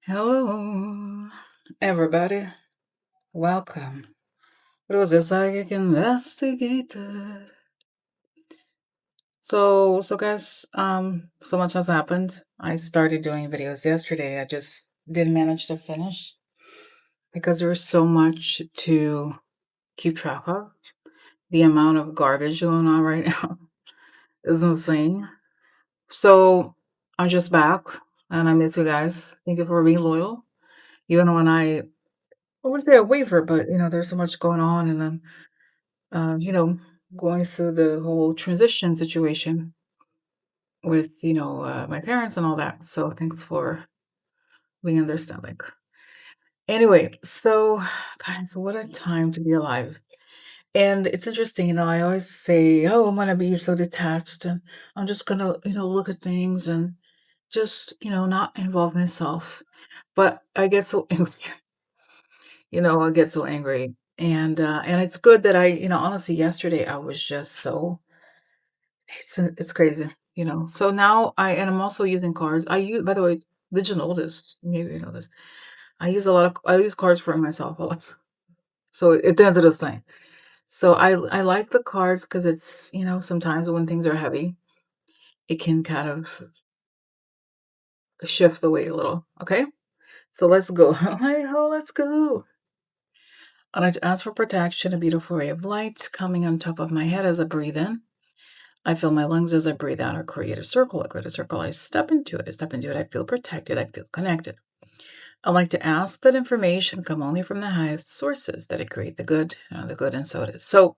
Hello, everybody. Welcome. It was a psychic investigator. So guys, so much has happened. I started doing videos yesterday. I just didn't manage to finish because there was so much to keep track of. The amount of garbage going on right now is insane. So I'm just back, and I miss you guys. Thank you for being loyal. Even when I wouldn't say a waiver, but there's so much going on, and I'm you know, going through the whole transition situation with, my parents and all that. So thanks for being understanding. Anyway, so guys, what a time to be alive. And it's interesting, I always say, oh, I'm gonna be so detached and I'm just gonna, look at things and just, not involve myself. But I get so angry, I get so angry. And it's good that honestly, yesterday I was just so it's crazy, So now I'm also using cards. I use by the way, did you know this? Maybe you know this. I use cards for myself a lot. So it ends the same. So I like the cards because it's, sometimes when things are heavy, it can kind of shift the weight a little. Okay? So let's go. Hey ho, let's go. I'd like to ask for protection, a beautiful ray of light coming on top of my head as I breathe in. I feel my lungs as I breathe out or create a circle. I create a circle. I step into it. I step into it. I feel protected. I feel connected. I like to ask that information come only from the highest sources, that it create the good, and so it is. So,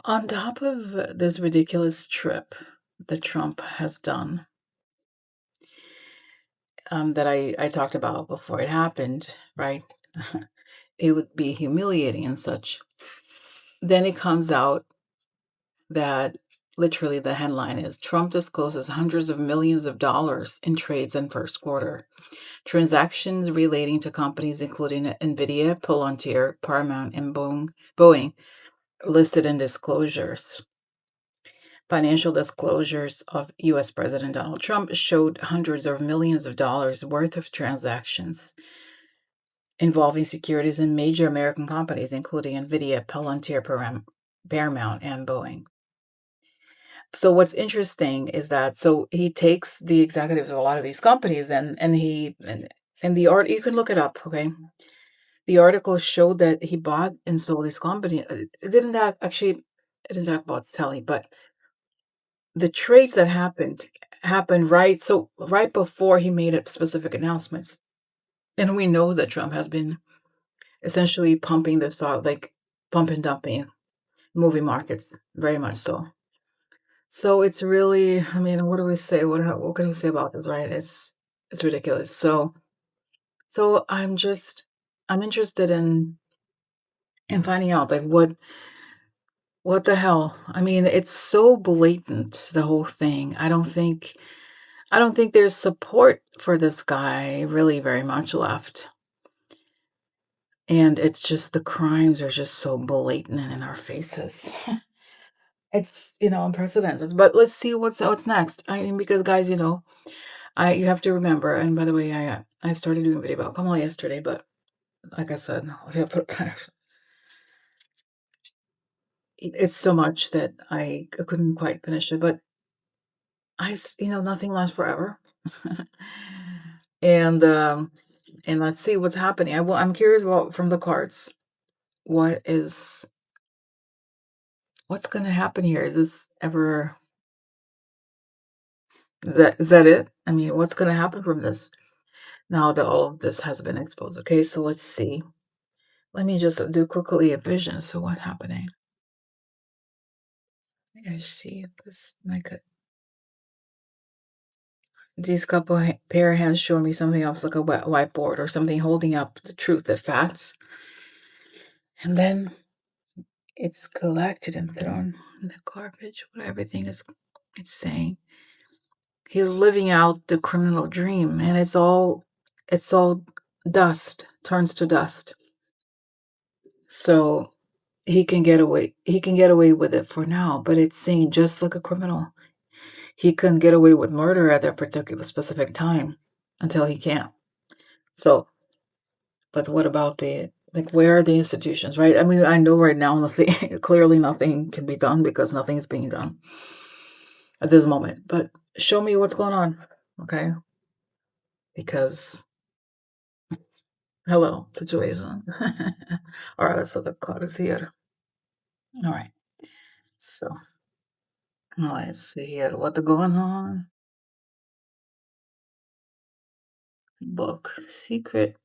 on top of this ridiculous trip that Trump has done, that I talked about before it happened, right? It would be humiliating and such. Then it comes out that literally the headline is Trump discloses hundreds of millions of dollars in trades in first quarter. Transactions relating to companies including NVIDIA, Palantir, Paramount, and Boeing listed in disclosures. Financial disclosures of U.S. President Donald Trump showed hundreds of millions of dollars worth of transactions involving securities in major American companies, including NVIDIA, Palantir, Paramount, and Boeing. So what's interesting is that he takes the executives of a lot of these companies and the art, you can look it up, okay? The article showed that he bought and sold his company. It didn't talk about selling, but the trades that happened right before he made specific announcements. And we know that Trump has been essentially pumping this out, like pump and dumping movie markets, very much so. So it's really, I mean, what do we say? What can we say about this, right? It's ridiculous. So I'm interested in finding out like what the hell. I mean, it's so blatant, the whole thing. I don't think there's support for this guy really very much left. And it's just the crimes are just so blatant and in our faces. It's, unprecedented. But let's see what's next. I mean, because guys, you have to remember, and by the way, I started doing a video about Kamala yesterday, but like I said, it's so much that I couldn't quite finish it. But nothing lasts forever, and let's see what's happening. I'm curious about from the cards, what's going to happen here? Is this ever is that it? I mean, what's going to happen from this now that all of this has been exposed? Okay, so let's see. Let me just do quickly a vision. So what's happening? I see this like these pair of hands showing me something else like a whiteboard or something holding up the truth, the facts, and then it's collected and thrown in the garbage. What everything is, it's saying he's living out the criminal dream, and it's all dust, turns to dust. So he can get away with it for now, but it's saying just like a criminal. He couldn't get away with murder at that particular specific time until he can't. So, but what about the like? Where are the institutions, right? I mean, I know right now nothing. Clearly, nothing can be done because nothing is being done at this moment. But show me what's going on, okay? Because hello, situation. All right, let's look at cards here. All right, so let's see here what's going on. Book secret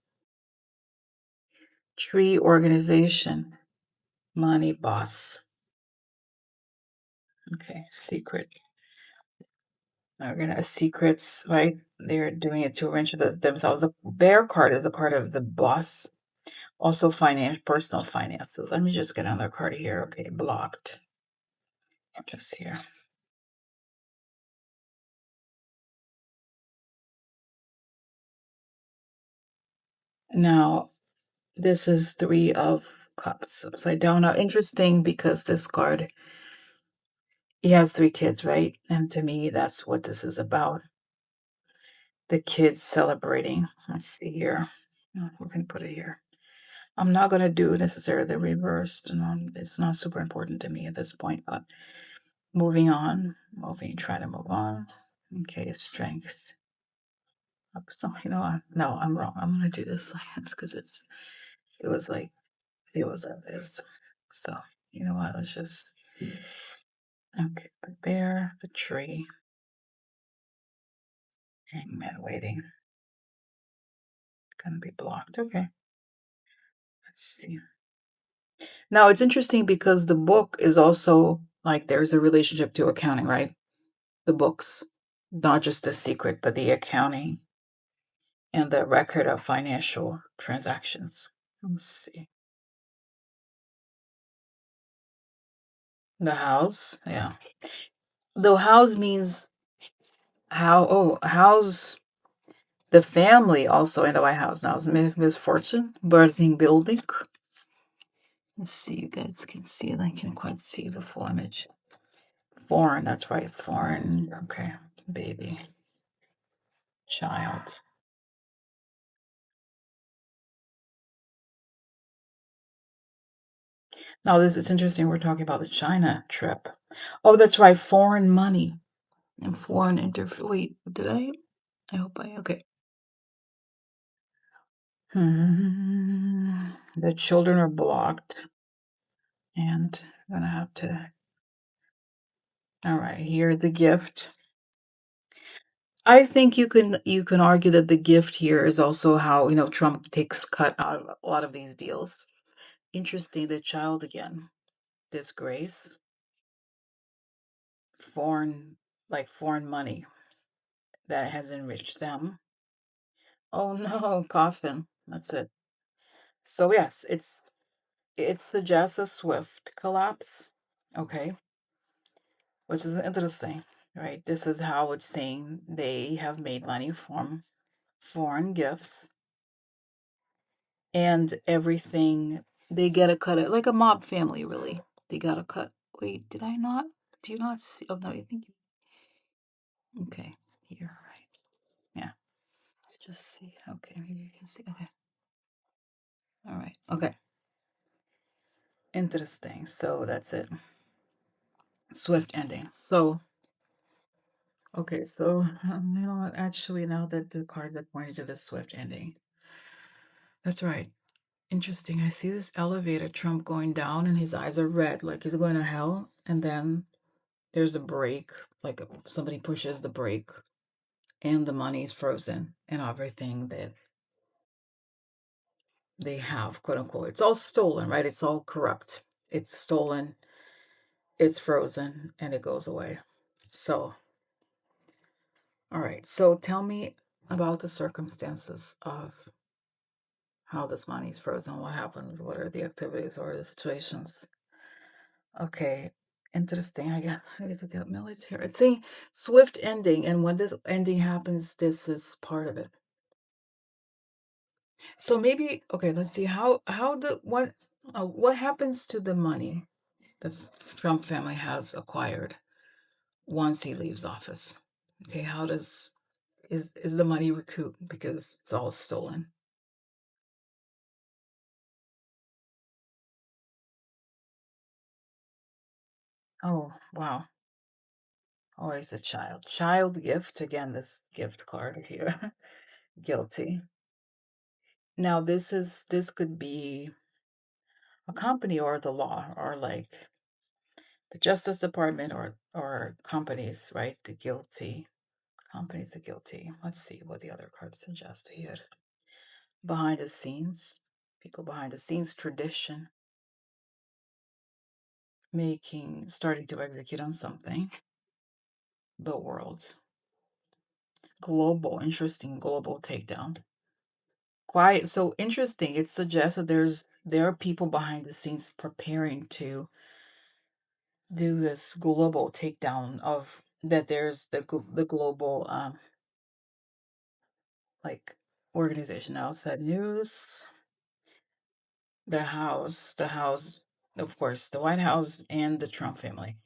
tree organization money boss. Okay, secret. We're gonna secrets, right? They're doing it to arrange themselves. Their card is a card of the boss. Also, personal finances. Let me just get another card here. Okay, blocked. Just here. Now, this is Three of Cups upside down. Now, interesting because this card, he has three kids, right? And to me, that's what this is about. The kids celebrating. Let's see here. We're going to put it here. I'm not going to do necessarily the reversed. It's not super important to me at this point, but moving on. Try to move on. Okay, strength. So, you know what? No, I'm wrong. I'm going to do this like this because it was like this. So, you know what? Let's just, okay, prepare the tree. Hangman waiting. Gonna be blocked. Okay. Let's see. Now it's interesting because the book is also like there's a relationship to accounting, right? The books, not just the secret, but the accounting and the record of financial transactions. Let's see. The house, yeah. The house means house the family also in the White House now is misfortune, birthing building. Let's see, you guys can see it. I can't quite see the full image. Foreign, that's right, foreign. Okay, baby, child. Now, this it's interesting. We're talking about the China trip. Oh, that's right, foreign money and foreign Wait, did I? I hope I. Okay. The children are blocked, and I'm gonna have to. All right, here the gift. I think you can argue that the gift here is also how Trump takes cut out of a lot of these deals. Interesting, the child again. Disgrace, foreign foreign money that has enriched them. Oh no, coffin. That's it. So yes, it suggests a swift collapse. Okay, which is interesting, right? This is how it's saying they have made money from foreign gifts and everything. They get a cut of like a mob family, really. They got a cut. Wait, did I not? Do you not see? Oh no, I think. Okay, here, right? Yeah. Just see. Okay, maybe you can see. Okay. All right. Okay. Interesting. So that's it. Swift ending. So, okay. So, actually, now that the cards are pointing to the swift ending, that's right. Interesting. I see this elevator, Trump going down, and his eyes are red, like he's going to hell. And then there's a break, like somebody pushes the brake, and the money is frozen, and everything that they have, quote unquote, it's all stolen, right? It's all corrupt. It's stolen, it's frozen, and it goes away. So, all right. So tell me about the circumstances of how this money is frozen. What happens? What are the activities or the situations? Okay. Interesting. I get to get military. It's saying swift ending, and when this ending happens, this is part of it. So maybe okay. Let's see how the what happens to the money the Trump family has acquired once he leaves office. Okay, how does is the money recouped because it's all stolen? Oh, wow. Always a child. Child gift. Again, this gift card here. Guilty. Now, this could be a company or the law or like the Justice Department or companies, right? The guilty. Companies are guilty. Let's see what the other cards suggest here. Behind the scenes. People behind the scenes. Tradition. Starting to execute on something. The world. Global. Interesting. Global takedown. Quiet. So interesting. It suggests that there are people behind the scenes preparing to do this global takedown of that. There's the global like organization outside news, the house, of course, the White House and the Trump family.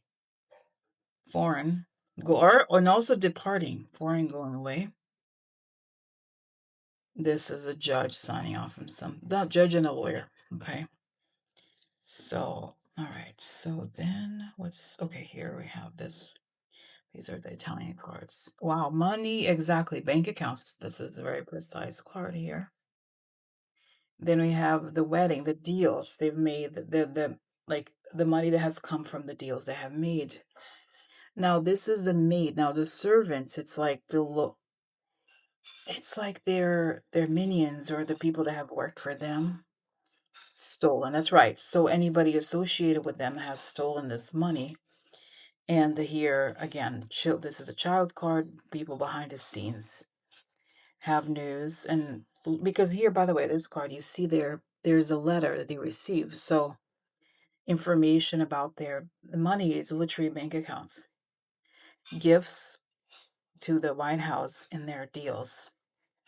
Foreign go or and also departing, foreign going away. This is a judge signing off from some the judge and a lawyer. Okay. So all right. So then what's okay, here we have this. These are the Italian cards. Wow, money, exactly. Bank accounts. This is a very precise card here. Then we have the wedding, the deals they've made, the like the money that has come from the deals they have made. Now this is the maid. Now the servants, it's like their minions or the people that have worked for them stolen. That's right. So anybody associated with them has stolen this money. And here again, this is a child card. People behind the scenes have news, and because here, by the way, this card you see there's a letter that they receive. So information about their money is literally bank accounts, gifts to the White House in their deals.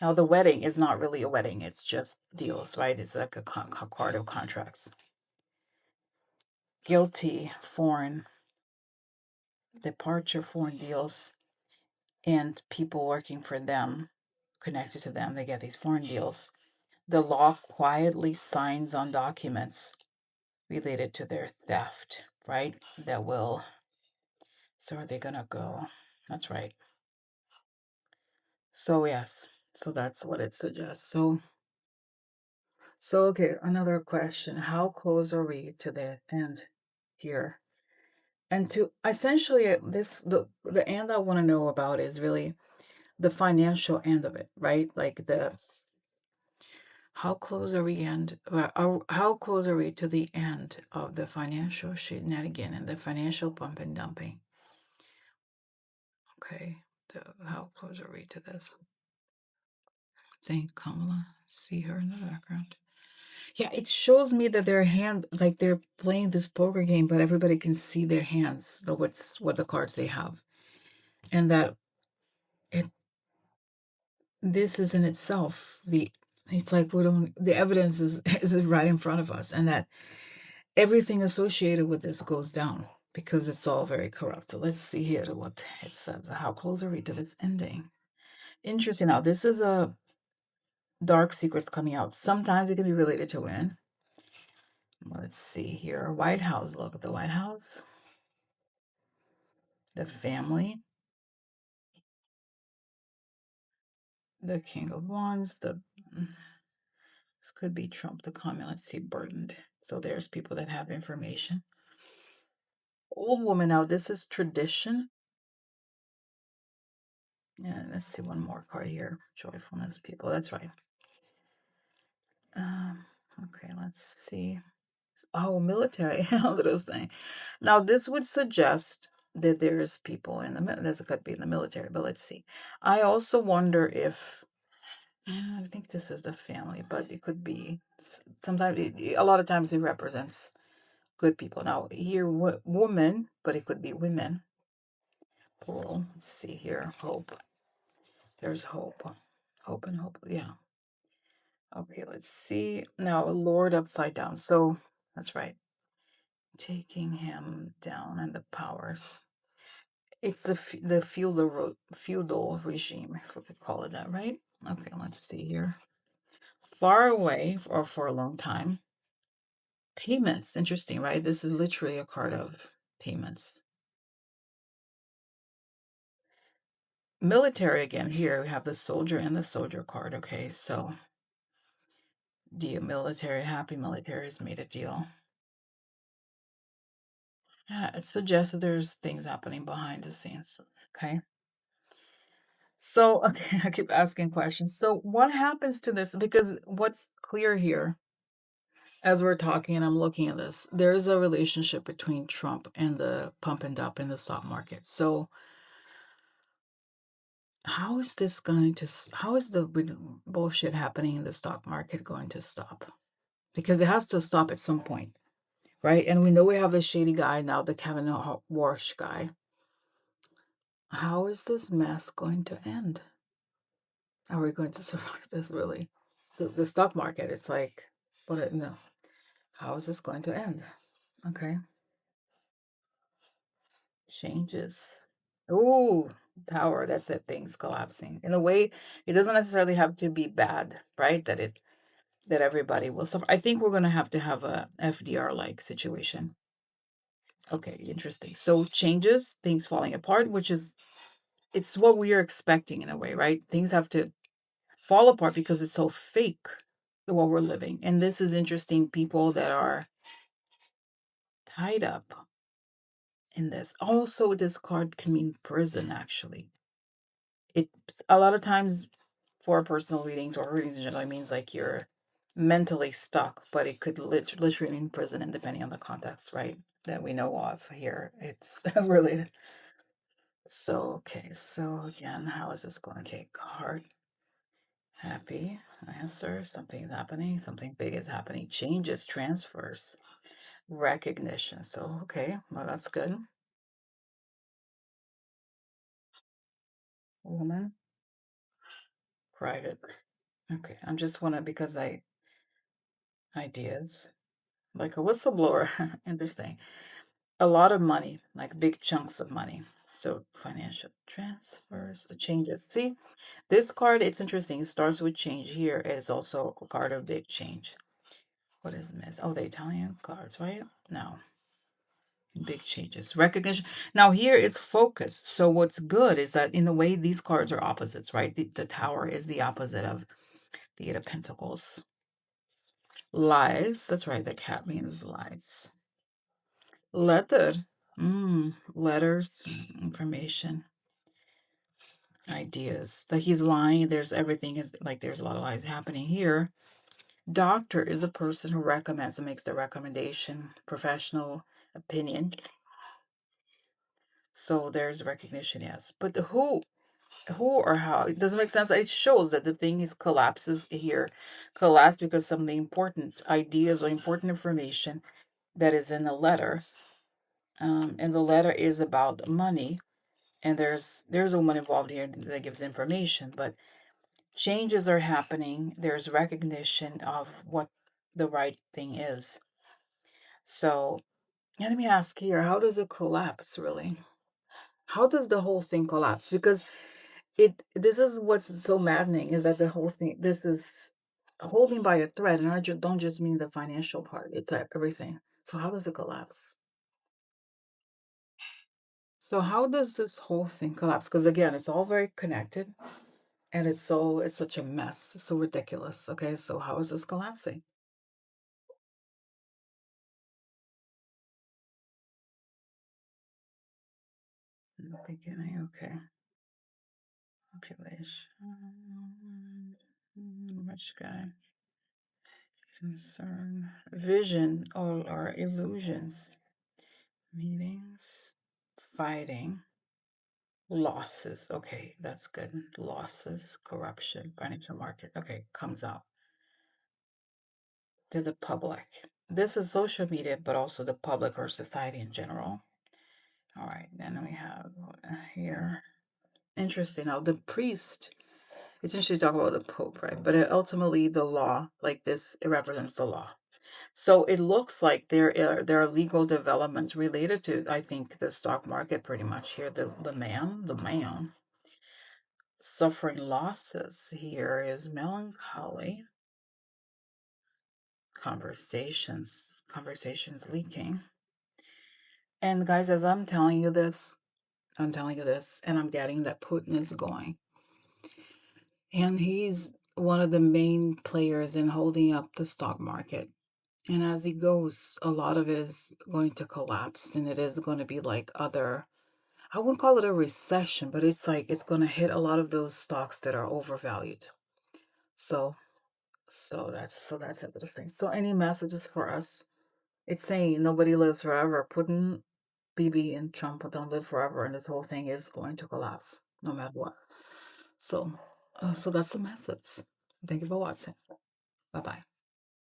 Now the wedding is not really a wedding; it's just deals, right? It's like a card of contracts. Guilty, foreign departure, foreign deals, and people working for them, connected to them. They get these foreign deals. The law quietly signs on documents related to their theft, right? That will. So are they gonna go? That's right. So yes. So that's what it suggests. So okay, another question. How close are we to the end here? And to essentially this the end I want to know about is really the financial end of it, right? Like the how close are we how close are we to the end of the financial shenanigan and the financial pump and dumping? Okay, how close are we to this? Saying Kamala, see her in the background. Yeah, it shows me that their hand, like they're playing this poker game, but everybody can see their hands, what the cards they have, and that it this is in itself it's like we don't the evidence is is right in front of us, and that everything associated with this goes down because it's all very corrupt. So let's see here what it says. How close are we to this ending? Interesting. Now this is a dark secrets coming out. Sometimes it can be related to when. Let's see here. White House. Look at the White House. The family. The King of Wands. This could be Trump, the comment. Let's see, burdened. So there's people that have information. Old woman. Now this is tradition. Yeah, let's see one more card here. Joyfulness, people. That's right. Um, okay, let's see. Oh, military. Little thing. Now, this would suggest that there's people in there's could be in the military, but let's see. I also wonder if I think this is the family, but it could be sometimes. A lot of times, it represents good people. Now, here, woman, but it could be women. Plural. Let's see here. Hope. There's hope. Hope and hope. Yeah. Okay, let's see. Now, Lord upside down. So that's right. Taking him down and the powers. It's the feudal regime, if we could call it that, right? Okay, let's see here. Far away or for a long time. Payments. Interesting, right? This is literally a card of payments. Military again, here we have the soldier and the soldier card. Okay, so the military, happy military has made a deal. Yeah, it suggests that there's things happening behind the scenes. Okay. So, okay, I keep asking questions. So, what happens to this? Because what's clear here, as we're talking and I'm looking at this, there's a relationship between Trump and the pump and dump in the stock market. So, how is this going to, how is the bullshit happening in the stock market going to stop? Because it has to stop at some point, right? And we know we have the shady guy now, the Kevin Warsh guy. How is this mess going to end? Are we going to survive this really? The stock market, it's like, what, no. How is this going to end? Okay. Changes. Ooh, tower, that's it, things collapsing. In a way, it doesn't necessarily have to be bad, right? That everybody will suffer. I think we're gonna have to have a FDR like situation. Okay, interesting. So changes, things falling apart, which is it's what we are expecting in a way, right? Things have to fall apart because it's so fake what we're living. And this is interesting, people that are tied up in this. Also, this card can mean prison, actually. It a lot of times for personal readings or readings in general, it means like you're mentally stuck, but it could literally mean prison, and depending on the context, right? That we know of here, it's related. So, okay, so again, how is this going? Okay, card. Happy answer. Something's happening. Something big is happening. Changes, transfers, recognition. So, okay, well, that's good. Woman, private. Okay, I'm just wanna because I ideas like a whistleblower. Interesting. A lot of money, like big chunks of money. So financial transfers, the changes. See, this card, it's interesting. It starts with change here. It is also a card of big change. What is this? Oh, the Italian cards, right? No. Big changes. Recognition. Now here it's focus. So what's good is that in a way these cards are opposites, right? The tower is the opposite of the Eight of Pentacles. Lies. That's right. The cat means lies. Letter. Letters, information, ideas. That he's lying. There's everything is like there's a lot of lies happening here. Doctor is a person who recommends and makes the recommendation, professional opinion. So there's recognition, yes. But the who or how, it doesn't make sense. It shows that the thing is collapses here. Collapse because some of the important ideas or important information that is in the letter. And the letter is about money. And there's a woman involved here that gives information, but changes are happening. There's recognition of what the right thing is. So let me ask here, how does it collapse really? How does the whole thing collapse? Because this is what's so maddening is that the whole thing, this is holding by a thread, and I don't just mean the financial part, it's like everything. So how does it collapse? So how does this whole thing collapse? Because again, it's all very connected, and it's such a mess. It's so ridiculous. Okay, so how is this collapsing? In the beginning, okay. Population. Rich guy. Concern. Vision. All are illusions. Meetings. Fighting. Losses. Okay, that's good. Losses. Corruption. Financial market. Okay, comes out to the public. This is social media, but also the public or society in general. All right, then we have here. Interesting. Now, the priest, it's interesting to talk about the Pope, right? But ultimately, the law, like this, it represents the law. So it looks like there are legal developments related to, I think, the stock market pretty much here. The man suffering losses here is melancholy. Conversations leaking. And guys, as I'm telling you this, and I'm getting that Putin is going. And he's one of the main players in holding up the stock market. And as he goes, a lot of it is going to collapse, and it is going to be like other, I wouldn't call it a recession, but it's like it's going to hit a lot of those stocks that are overvalued. So that's interesting. So any messages for us? It's saying nobody lives forever. Putin, BB, and Trump don't live forever, and this whole thing is going to collapse no matter what. So, so that's the message. Thank you for watching. Bye bye.